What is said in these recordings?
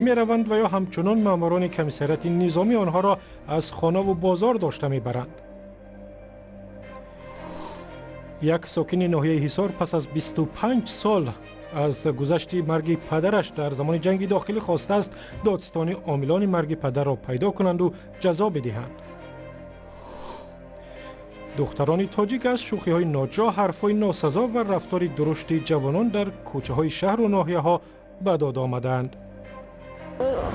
می روند و یا همچنان ماموران کمیسریت نظامی آنها را از خانه و بازار داشته می برند. یک ساکن ناحیه حصار پس از 25 سال از گذشت مرگ پدرش در زمان جنگ داخلی خواسته است دادستان عاملان مرگ پدر را پیدا کنند و جزا بدهند. دختران تاجیک از شوخی های ناجا، حرف های ناسزا و رفتار درشت جوانان در کوچه های شهر و ناحیه ها به داد آمدند.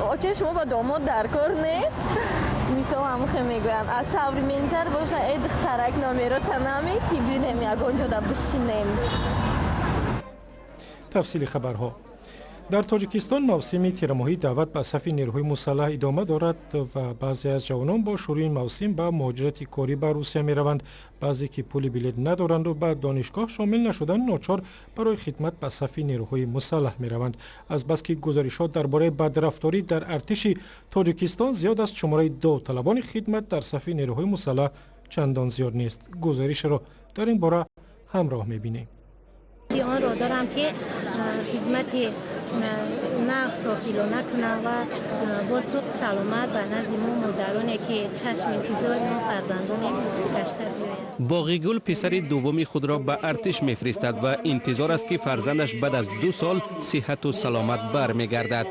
آچه شما با داماد در کار نیست؟ میسا هم خیلی میگویم از صبر منتر باشه ای دخترک نامی را تنمی که بینیم یک آنجا در بشینیم. تفصیل خبرها. در تاجیکستان موسم تیرماهی دعوت به صف نیروهای مسلح ادامه دارد و بعضی از جوانان با شروع این موسم به مهاجرت کاری به روسیه می روند. بعضی که پول بلیط ندارند و به دانشگاه شامل نشدن ناچار برای خدمت به صف نیروهای مسلح می روند. از بس که گزارشات درباره بدرفتاری در ارتش تاجیکستان زیاد است، شماره داوطلبان خدمت در صف نیروهای مسلح چندان زیاد نیست. گزارش را در این باره همراه می بینیم. آن را دارم که خدمت نقص و پیلو نکنم و با صبح سلامت و نزد ما مادرانه که چشم انتظار ما فرزندان گشته بیاید. باقیگل پسر دومی خود را به ارتش میفرستد و انتظار است که فرزندش بعد از 2 سال صحت و سلامت برمیگردد.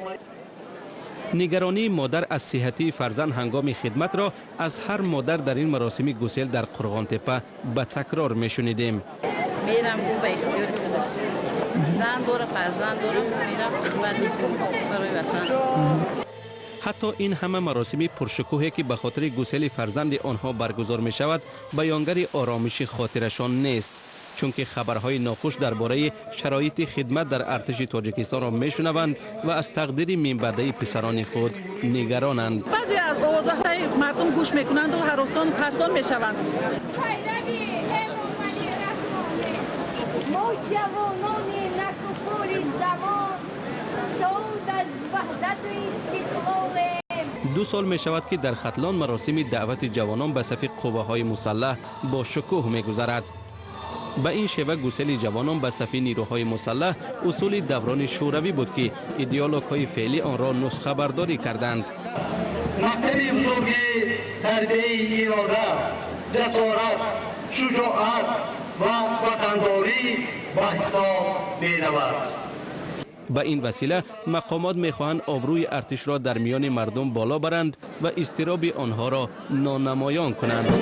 نگرانی مادر از صحتی فرزند هنگام خدمت را از هر مادر در این مراسم گسیل در قرغان تپه به تکرار میشنیدیم. میرم رو به اختیار خودش زن داره فرزند داره میرم خدمت میکنم برای وطن. حتی این همه مراسم پرشکوهی که به خاطر گسیل فرزند آنها برگزار می شود بیانگر آرامش خاطرشان نیست، چون که خبرهای ناخوش درباره شرایط خدمت در ارتش تاجیکستان را میشنوند و از تقدیر منبعده پسران خود نگرانند. بعضی از آوازهای مردم گوش میکنند و هراسان ترسان میشوند. ما جوانان نکفور زمان شاد از وحدت و استقلالیم. 2 سال می شود که در ختلان مراسم دعوت جوانان به صف قوه‌های مسلح با شکوه می گذرد. به این شیوه گسیل جوانان به صف نیروهای مسلح اصول دوران شوروی بود که ایدئولوژهای فعلی آن را نسخه برداری کردند. مکتب بزرگ تربیت اراده، جسارت، شجاعت و وطنداری به حساب می رود. به این وسیله مقامات میخواهند آبروی ارتش را در میان مردم بالا برند و اضطراب آنها را نانمایان کنند.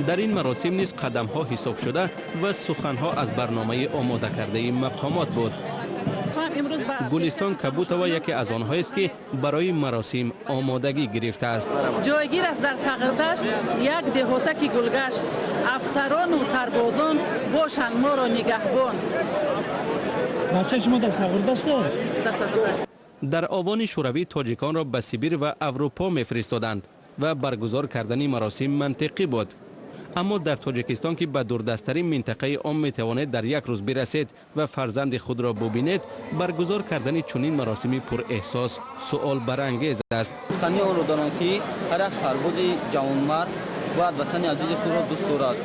در این مراسم نیز قدم‌ها حساب شده و سخن‌ها از برنامه آماده کرده مقامات بود. گلستان کبوتوا یکی از آنهایی است که برای مراسم آمادگی گرفته است. جایگیر است در سغردشت یک دهاتک گلگشت، افسران و سربازان باشند ما را نگهبان. بچه شما در سغردشت؟ در آوان شوروی تاجیکان را به سیبیر و اروپا میفرستادند و برگزار کردن مراسم منطقی بود. اما در تاجیکستان که به دوردستترین منطقه عام میتواند در یک روز برسید و فرزند خود را ببینید، برگزار کردن چنین مراسمی پر احساس سؤال برانگیز است. تنی آن را دارند که هر یک سرباز جوانمرد باید وطن عزیز خود را دوست دارد.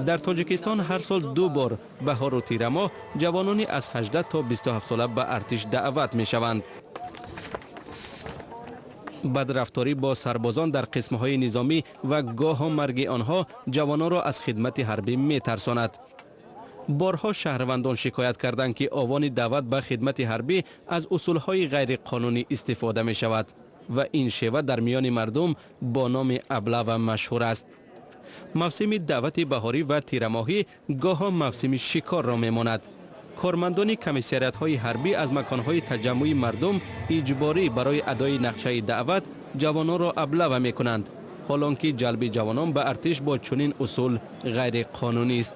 در تاجیکستان هر سال 2 بار بهار و تیر ماه جوانانی از 18 تا 27 ساله به ارتش دعوت می شوند. بدرفتاری با سربازان در قسمهای نظامی و گاه مرگ آنها جوانان را از خدمت حربی می ترساند. بارها شهروندان شکایت کردند که آوان دعوت به خدمت حربی از اصولهای غیر قانونی استفاده می شود و این شیوه در میان مردم با نام ابله و مشهور است. موسم دعوت بهاری و تیرماهی گاه موسم شکار را می ماند. کارمندان کمیسریت‌های حربی از مکان‌های تجمع مردم اجباری برای ادای نقشه دعوت جوانان را ابله می‌کنند، حالانکه جلب جوانان به ارتش با چنین اصول غیر قانونی است.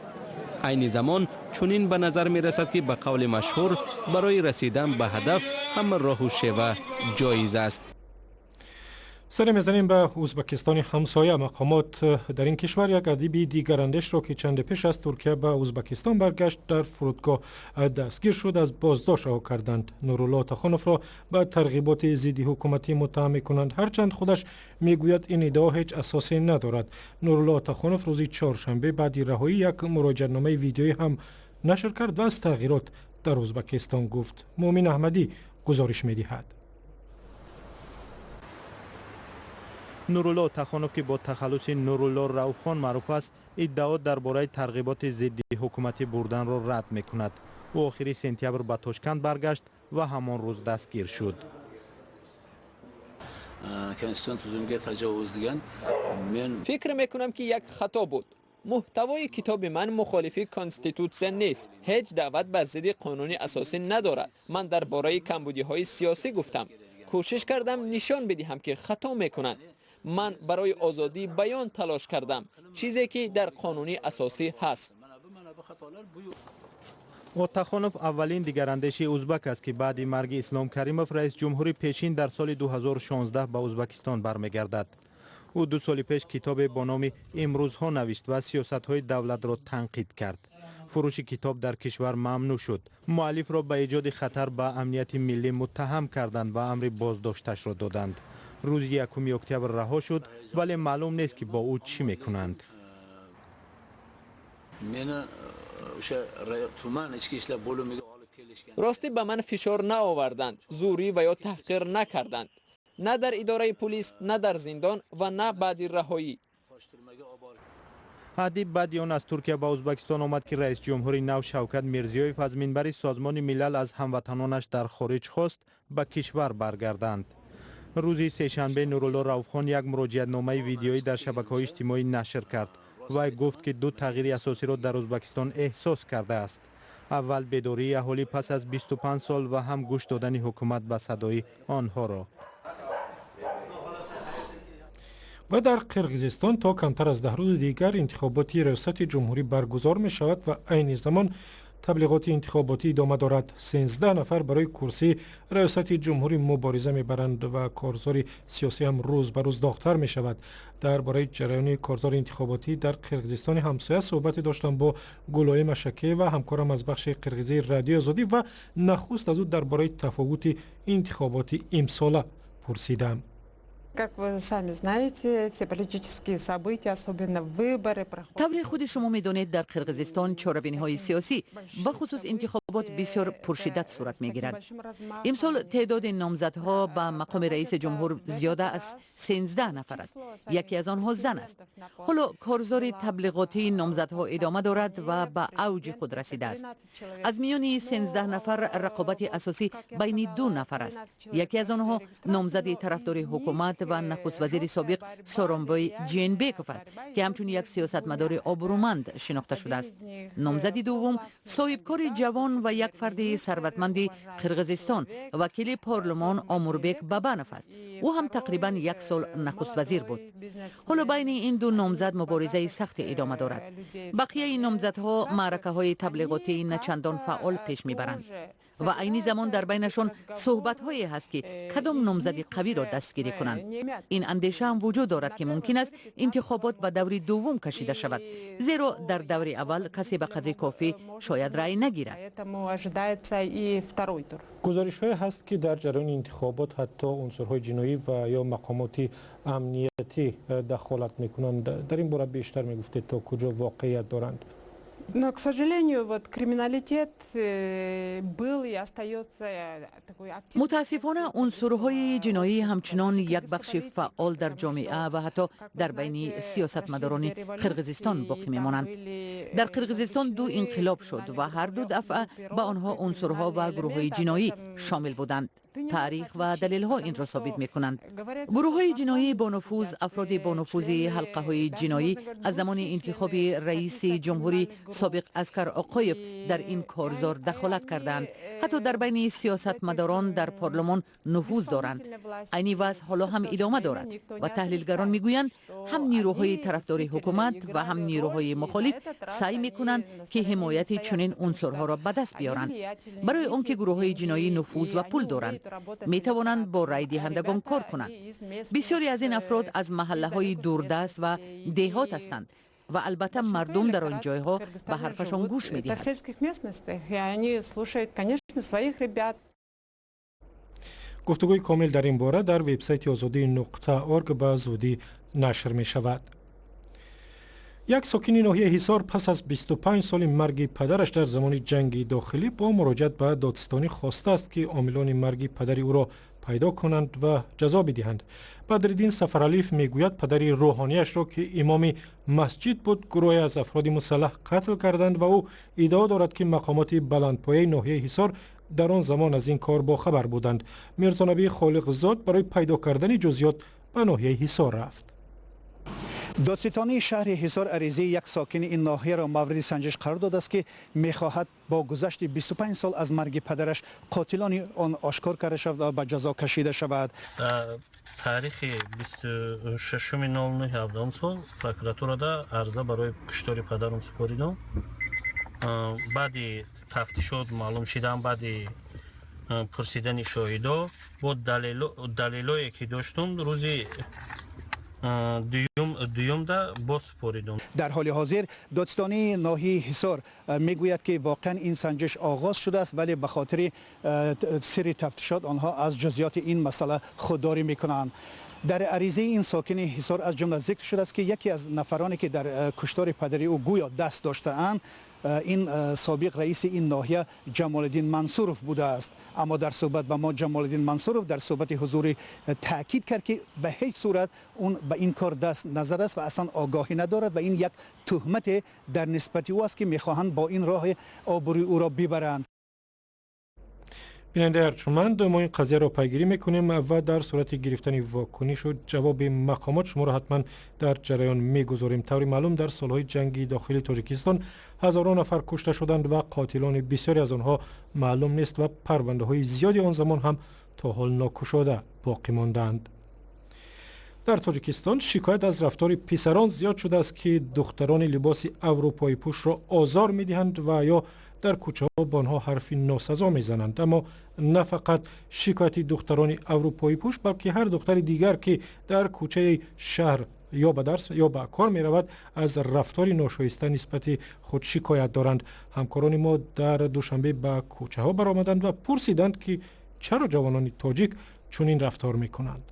عین زمان چنین به نظر می‌رسد که به قول مشهور برای رسیدن به هدف همه راه و شیوه جایز است. سر میزنیم به ازبکستان همسایه. مقامات در این کشور یک ادیب دیگر اندیش را که چند پیش از ترکیه به ازبکستان برگشت در فرودگاه دستگیر شد از بازداشت رها کردند. نورالله تخانوف را به ترغیبات ضد حکومتی متهم می‌کنند، هرچند خودش میگوید این ادعا هیچ اساسی ندارد. نورالله تخانوف روز چهارشنبه بعد رهایی یک مراجعه‌نامه ویدیویی هم نشر کرد و از تغییرات در ازبکستان گفت. مومن احمدی گزارش می‌دهد. نورالله تخانوف که با تخلص نورالله رؤوفخان معروف است، ادعا درباره ترغیبات ضد حکومتی بردن را رد می‌کند. او آخر سپتامبر به تاشکند برگشت و همان روز دستگیر شد. فکر میکنم که یک خطا بود. محتوای کتاب من مخالفی کانستیتوسیون نیست. هیچ دعوت به ضد قانون اساسی ندارد. من درباره کمبودی‌های سیاسی گفتم. کوشش کردم نشان بدهم که خطا میکنند. من برای آزادی بیان تلاش کردم، چیزی که در قانون اساسی هست. تخانوف اولین دیگراندیش ازبک است که بعد مرگ اسلام کریموف رئیس جمهوری پیشین در سال 2016 به ازبکستان برمیگردد. او 2 سال پیش کتاب با نام امروزها نوشت و سیاست‌های دولت را تنقید کرد. فروش کتاب در کشور ممنوع شد. مؤلف را به ایجاد خطر به امنیت ملی متهم کردند و امر بازداشتش را دادند. روز 1 اکتبر رها شد ولی معلوم نیست که با او چی میکنند. راستی به من فشار نآوردند، زوری و یا تحقیر نکردند. نه در اداره پلیس، نه در زندان و نه بعد رهایی. ادیب بدیان از ترکیه به ازبکستان آمد که رئیس جمهوری نو شوکت میرزیویف از منبر سازمان ملل از هموطنانش در خارج خواست به کشور برگردند. روز سه‌شنبه نورالله رؤوفخان یک مراجعت نامه ویدیویی در شبکه‌های اجتماعی نشر کرد و گفت که 2 تغییر اساسی را در ازبکستان احساس کرده است. اول بیداری اهالی پس از 25 سال و هم گوش دادن حکومت به صدای آنها را. و در قرقیزستان تا کمتر از 10 روز دیگر انتخاباتی ریاست جمهوری برگزار می شود و عین زمان تبلیغات انتخاباتی ادامه دارد. 13 نفر برای کرسی ریاست جمهوری مبارزه می برند و کارزار سیاسی هم روز به روز داغ‌تر می شود. درباره جریان کارزار انتخاباتی در قرقیزستان همسایه صحبت داشتم با گلای مشکی و همکارم از بخش قرقیزی رادیو آزادی و نخست از او درباره تفاوت انتخاباتی امساله پرسیدم. طور خود شما میدانید در قرقیزستان چهاربینی‌های سیاسی به خصوص انتخابات بسیار پرشدت صورت میگیرد. امسال تعداد نامزدها به مقام رئیس جمهور زیاده از 13 نفر است. یکی از آنها زن است. حالا کارزار تبلیغاتی نامزدها ادامه دارد و به اوج خود رسیده است. از میان 13 نفر رقابت اساسی بین 2 نفر است. یکی از آنها نامزد طرفدار حکومت و نخست وزیر سابق سورونبای جینبکوف است که همچون یک سیاستمدار آبرومند شناخته شده است. نامزد دوم صاحبکار جوان و یک فرد ثروتمند قرقیزستان وکیل پارلمان آموربک بابانوف است. او هم تقریبا 1 سال نخست وزیر بود. حالا بین این 2 نامزد مبارزه سخت ادامه دارد. بقیه این نامزدها معرکه‌های تبلیغاتی نچندان فعال پیش میبرند و عینی زمان در بینشان صحبت‌هایی هست که کدام نامزد قوی را دستگیری کنند. این اندیشه هم وجود دارد که ممکن است انتخابات به دور دوم کشیده شود، زیرا در دور اول کسی به قدر کافی شاید رأی نگیرد. گزارش‌هایی هست که در جریان انتخابات حتی عنصرهای جنایی و یا مقامات امنیتی دخالت می‌کنند. در این باره بیشتر می‌گفتید تا کجا واقعیت دارند؟ Но, к сожалению, вот криминалитет был и остается такой активный. متاسفانه عنصرهای جنایی همچنان یک بخش فعال در جامعه و حتی در بین سیاستمداران قرقیزستان باقی میمانند. در قرقیزستان 2 انقلاب شد و هر 2 دفعه به آنها عنصرها و گروه‌های جنایی شامل بودند. تاریخ و دلیل ها این را ثابت می کنند. گروه های جنایی با نفوذ، افراد با نفوذ حلقه های جنایی از زمان انتخاب رئیس جمهوری سابق اسکر آقایف در این کارزار دخالت کردند. حتی در بین سیاستمداران در پارلمان نفوذ دارند. عینی وضع حالا هم ادامه دارد و تحلیلگران می گویند هم نیروهای طرفدار حکومت و هم نیروهای مخالف سعی می کنند که حمایت چنین عنصرها را به دست بیارند. برای آنکه گروه های جنایی نفوذ و پول دارند، می توانند با رای دهندگان کار کنند. بسیاری از این افراد از محله های دوردست و دهات هستند و البته مردم در آن جایها به حرفشان گوش می دهند. گفتگوی کامل در این باره در وبسایت azadi.org به زودی نشر می شود. یک ساکن ناحیه حصار پس از 25 سال مرگ پدرش در زمان جنگ داخلی با مراجعت به دادستانی خواسته است که عاملان مرگ پدر او را پیدا کنند و جزا بدهند. بدرالدین سفرعلیف میگوید پدر روحانیش را که امام مسجد بود گروهی از افراد مسلح قتل کردند و او ادعا دارد که مقامات بلندپایه ناحیه حصار در آن زمان از این کار با خبر بودند. میرزا نبی خالقزاد برای پیدا کردن جزئیات به ناحیه حصار رفت. دادستانی شهر حصار عریضه یک ساکن این ناحیه را مورد سنجش قرار داده است که می‌خواهد با گذشت 25 سال از مرگ پدرش قاتلان آن آشکار کرده شود و به جزا کشیده شود. تاریخ 26/09/17 سال پروکراتورا دا عرضه برای کشتار پدرم سپاریدم. بعدی تفتیشات معلوم شدم، بعدی پرسیدن شاهدا با دلایلی که داشتم روزی دوم دا باز سپاریدم. در حال حاضر دادستانی ناحیه حصار میگوید که واقعا این سنجش آغاز شده است ولی به خاطر سری تفتیشات آنها از جزئیات این مسئله خودداری میکنند. در عریضه این ساکن حصار از جمله ذکر شده است که یکی از نفرانی که در کشتار پدری او گویا دست داشته‌اند این سابق رئیس این ناحیه جمال الدین منصورف بوده است. اما در صحبت با ما جمال الدین منصورف در صحبت حضور تاکید کرد که به هیچ صورت اون به این کار دست نزده است و اصلا آگاهی ندارد و این یک تهمت در نسبت او است که میخواهند با این راه آبروی او را ببرند. بیننده ارجمند، ما این قضیه را پیگیری میکنیم و در صورت گرفتن واکنش و جواب مقامات شما را حتما در جریان میگذاریم. طوری معلوم در سالهای جنگی داخلی تاجیکستان هزاران نفر کشته شدند و قاتلان بسیاری از آنها معلوم نیست و پرونده های زیادی آن زمان هم تا حال ناکشاده باقی ماندند. در تاجیکستان شکایت از رفتار پسران زیاد شده است که دختران لباس اروپایی پوش را آزار میدهند و یا در کوچه ها با آنها حرفی ناسزا میزنند. اما نه فقط شکایت دختران اروپایی پوش بلکه هر دختر دیگر که در کوچه شهر یا به درس یا به کار می رود از رفتار ناشایسته نسبت خود شکایت دارند. همکاران ما در دوشنبه به کوچه ها برآمدند و پرسیدند که چرا جوانان تاجیک چنین رفتار می کنند.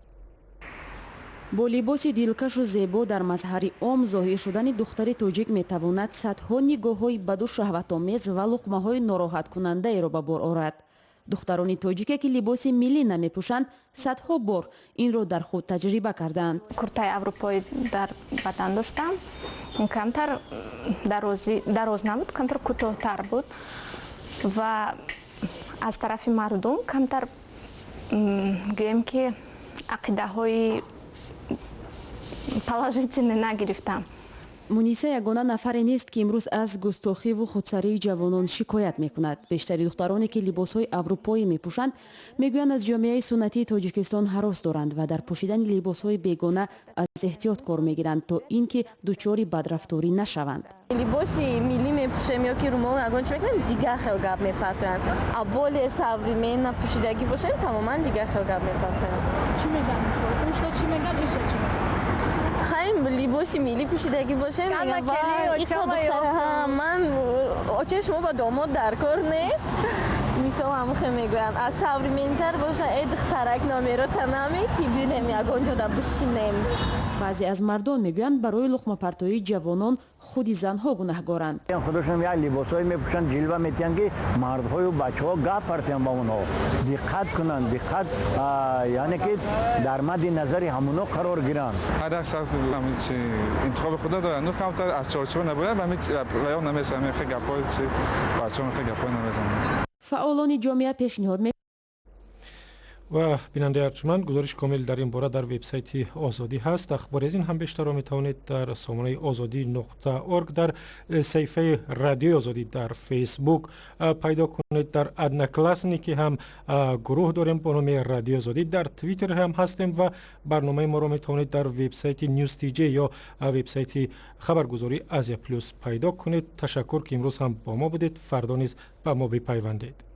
با لباس دلکش و زیبا در مظهر عام ظاهر شدن دختر تاجیک میتواند صدها نگاه‌های بد و شهوت‌آمیز و لقمه‌های ناراحت کننده را به بار آورد. دختران تاجیک که لباس ملی نمی‌پوشند صدها بار این را در خود تجربه کردند. کورتای اروپایی در وطن داشتم، کمتر دراز نبود، کمتر کوتاه‌تر بود و از طرف مردم کمتر گویم که عقیده‌های положительно نگرفتم. مونیسه یگانه نفری نیست که امروز از گستاخی و خودسری جوانان شکایت میکند. بیشتری دخترانی که لباسهای اروپایی میپوشند میگویند از جامعه سنتی تاجیکستان هراس دارند و در پوشیدن لباسهای بیگانه از احتیاط کار میگیرند تا اینکه دچار بدرفتاری نشوند. لباسی ملی میپوشم یا که رومال نگونش میکنن دیگه خیلی گپ میپرتند. اول ساوریمه نپوشیدگی باشن تماما دیگه خیلی گپ میپرتند. چی میگن مثلا؟ اونجا چی میگن؟ اینجا چی میگن؟ خیلی لباسی ملی پوشیدگی باشه میگن و این تا دختره من آچه شما با داماد در کار نیست. مثال هم خیلی میگویم از ساوریمنتر باشه ای دخترک نامیرو تنامی تی بینیم یگونجا دا بشینیم. بعضی از مردان میگویند برای لقمه پرتایی جوانان خودی زنها گناهگارند. خودشون یا لباسای میپوشن جلوه میتین که مردهای و بچه‌ها گپ پرتن با اونها دقت کنن، دقت یعنی که در مد نظر همونا قرار گیرن. هر شخص انتخاب خود داره، نه کمتر از چارچوب نباید و هیچ بیان نمیشه، خیلی گپای چی بچه‌ها خیلی گپای نمیزنن. فعالان جامعه پیشنهاد و بیننده ارجمند گزارش کامل در این باره در وبسایت آزادی هست. اخبار از این هم بیشتر را میتوانید در سامانه azadi.org در صفحه رادیو آزادی در فیسبوک پیدا کنید. در ادنکلاسنی که هم گروه داریم با نام رادیو آزادی، در توییتر هم هستیم و برنامه ما را میتوانید در وبسایت نیوز تی جی یا وبسایت خبرگزاری آزیا پلوس پیدا کنید. تشکر که امروز هم با ما بودید. فردا نیز با ما بپیوندید.